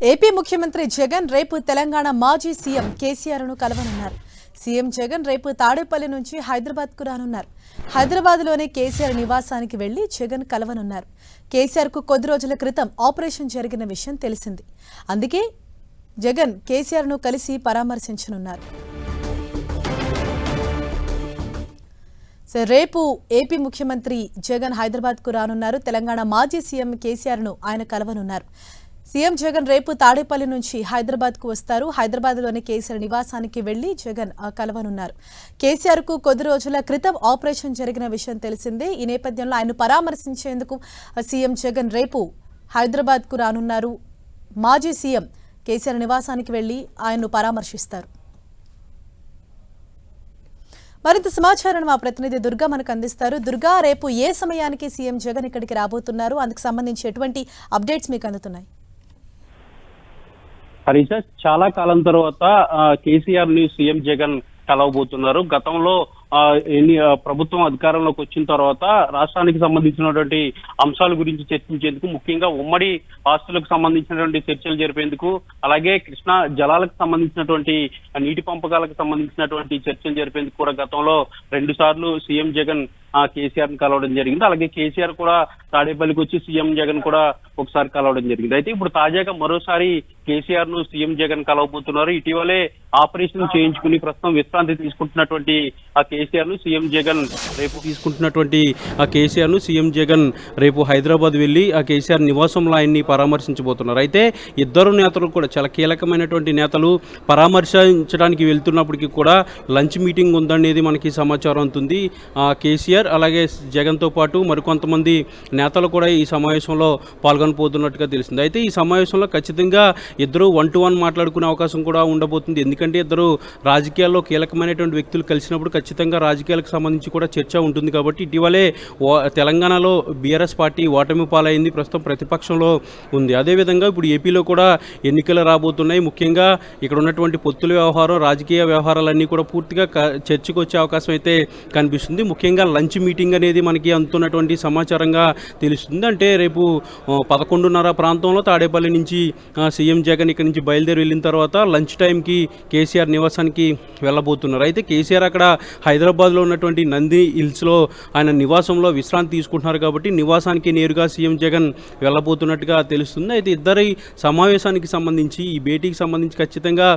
AP ముఖ్యమంత్రి జగన్ రేపు తెలంగాణ మాజీ సీఎం కేసీఆర్ను కలవనున్నారు. సీఎం జగన్ రేపు తాడేపల్లి నుంచి హైదరాబాద్కు రానున్నారు. హైదరాబాద్లోని కేసీఆర్ నివాసానికి వెళ్లి జగన్ కలవనున్నారు. కేసీఆర్కు కొద్ది రోజుల క్రితం ఆపరేషన్ జరిగిన విషయం తెలిసింది. అందుకే జగన్ కేసీఆర్ను కలిసి పరామర్శించనున్నారు. రేపు ఏపీ ముఖ్యమంత్రి జగన్ హైదరాబాద్కు రానున్నారు. తెలంగాణ మాజీ సీఎం కేసీఆర్ను ఆయన కలవనున్నారు. సీఎం జగన్ రేపు తాడేపల్లి నుంచి హైదరాబాద్కు వస్తారు. హైదరాబాద్లోని కేసీఆర్ నివాసానికి వెళ్లి జగన్ కలవనున్నారు. కేసీఆర్కు కొద్ది రోజుల క్రితం ఆపరేషన్ జరిగిన విషయం తెలిసిందే. ఈ నేపథ్యంలో ఆయన్ను పరామర్శించేందుకు సీఎం జగన్ రేపు హైదరాబాద్కు రానున్నారు. మాజీ సీఎం కేసీఆర్ నివాసానికి వెళ్లి ఆయన్ను పరామర్శిస్తారు. మరింత సమాచారం మా ప్రతినిధి దుర్గా మనకు అందిస్తారు. దుర్గా, రేపు ఏ సమయానికి సీఎం జగన్ ఇక్కడికి రాబోతున్నారు? అందుకు సంబంధించి ఎటువంటి అప్డేట్స్ మీకు అందుతున్నాయి? హరీష, చాలా కాలం తర్వాత కేసీఆర్ ని సీఎం జగన్ కలవబోతున్నారు. గతంలో ప్రభుత్వం అధికారంలోకి వచ్చిన తర్వాత రాష్ట్రానికి సంబంధించినటువంటి అంశాల గురించి చర్చించేందుకు, ముఖ్యంగా ఉమ్మడి ఆస్తులకు సంబంధించినటువంటి చర్చలు జరిపేందుకు, అలాగే కృష్ణా జలాలకు సంబంధించినటువంటి నీటి పంపకాలకు సంబంధించినటువంటి చర్చలు జరిపేందుకు కూడా గతంలో 2 సార్లు సీఎం జగన్ కేసీఆర్ ని కలవడం జరిగింది. అలాగే కేసీఆర్ కూడా తాడేపల్లికి వచ్చి సీఎం జగన్ కూడా ఒకసారి కలవడం జరిగింది. అయితే ఇప్పుడు తాజాగా మరోసారి కేసీఆర్ ను సీఎం జగన్ కలవబోతున్నారు. ఇటీవలే ఆపరేషన్ చేయించుకుని ప్రస్తుతం విశ్రాంతి తీసుకుంటున్నటువంటి ఆ కేసీఆర్ ను సీఎం జగన్ రేపు హైదరాబాద్ వెళ్లి ఆ కేసీఆర్ నివాసంలో ఆయన్ని పరామర్శించబోతున్నారు. అయితే ఇద్దరు నేతలు కూడా చాలా కీలకమైనటువంటి నేతలు పరామర్శించడానికి వెళ్తున్నప్పటికీ కూడా లంచ్ మీటింగ్ ఉందనేది మనకి సమాచారం అందుతుంది. కేసీఆర్ అలాగే జగన్తో పాటు మరికొంతమంది నేతలు కూడా ఈ సమావేశంలో పాల్గొనబోతున్నట్టుగా తెలిసింది. అయితే ఈ సమావేశంలో ఖచ్చితంగా ఇద్దరు 1-to-1 మాట్లాడుకునే అవకాశం కూడా ఉండబోతుంది. ఎందుకంటే ఇద్దరు రాజకీయాల్లో కీలకమైనటువంటి వ్యక్తులు కలిసినప్పుడు ఖచ్చితంగా రాజకీయాలకు సంబంధించి కూడా చర్చ ఉంటుంది. కాబట్టి ఇటీవలే తెలంగాణలో బీఆర్ఎస్ పార్టీ ఓటమి పాలైంది, ప్రస్తుతం ప్రతిపక్షంలో ఉంది. అదేవిధంగా ఇప్పుడు ఏపీలో కూడా ఎన్నికలు రాబోతున్నాయి. ముఖ్యంగా ఇక్కడ ఉన్నటువంటి పొత్తుల వ్యవహారం, రాజకీయ వ్యవహారాలన్నీ కూడా పూర్తిగా చర్చకు వచ్చే అవకాశం అయితే కనిపిస్తుంది. ముఖ్యంగా లంచ్ మీటింగ్ అనేది మనకి అందుతున్నటువంటి సమాచారంగా తెలుస్తుంది. అంటే రేపు 11:30 ప్రాంతంలో తాడేపల్లి నుంచి సీఎం జగన్ ఇక్కడి నుంచి బయలుదేరి వెళ్ళిన తర్వాత లంచ్ టైంకి కేసీఆర్ నివాసానికి వెళ్ళబోతున్నారు. అయితే కేసీఆర్ అక్కడ హైదరాబాద్లో ఉన్నటువంటి నంది హిల్స్లో ఆయన నివాసంలో విశ్రాంతి తీసుకుంటున్నారు. కాబట్టి నివాసానికి నేరుగా సీఎం జగన్ వెళ్ళబోతున్నట్టుగా తెలుస్తుంది. అయితే ఇద్దరి సమావేశానికి సంబంధించి, ఈ భేటీకి సంబంధించి ఖచ్చితంగా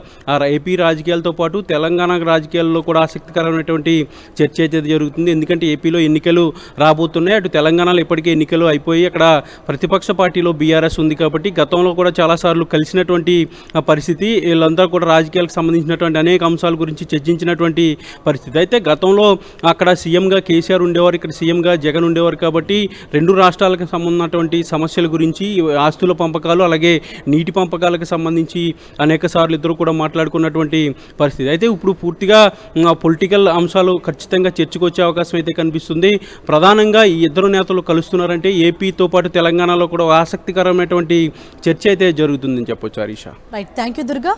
ఏపీ రాజకీయాలతో పాటు తెలంగాణ రాజకీయాల్లో కూడా ఆసక్తికరమైనటువంటి చర్చ అయితే జరుగుతుంది. ఎందుకంటే ఏపీలో ఎన్నికలు రాబోతున్నాయి, అటు తెలంగాణలో ఇప్పటికే ఎన్నికలు అయిపోయి అక్కడ ప్రతిపక్ష పార్టీలో బీఆర్ఎస్ ఉంది. కాబట్టి గతంలో కూడా చాలాసార్లు కలిసినటువంటి పరిస్థితి, వీళ్ళందరూ కూడా రాజకీయాలకు సంబంధించినటువంటి అనేక అంశాల గురించి చర్చించినటువంటి పరిస్థితి. అయితే గతంలో అక్కడ సీఎంగా కేసీఆర్ ఉండేవారు, ఇక్కడ సీఎంగా జగన్ ఉండేవారు. కాబట్టి 2 రాష్ట్రాలకు సంబంధించినటువంటి సమస్యల గురించి, ఆస్తుల పంపకాలు అలాగే నీటి పంపకాలకు సంబంధించి అనేక సార్లు ఇద్దరు కూడా మాట్లాడుకున్నటువంటి పరిస్థితి. అయితే ఇప్పుడు పూర్తిగా పొలిటికల్ అంశాలు ఖచ్చితంగా చర్చకు వచ్చే అవకాశం అయితే కనిపిస్తుంది. ప్రధానంగా ఈ ఇద్దరు నేతలు కలుస్తున్నారంటే ఏపీతో పాటు తెలంగాణలో కూడా ఆసక్తికరమైనటువంటి చర్చ అయితే జరుగుతుందని చెప్పొచ్చు. Harisha, right, thank you Durga.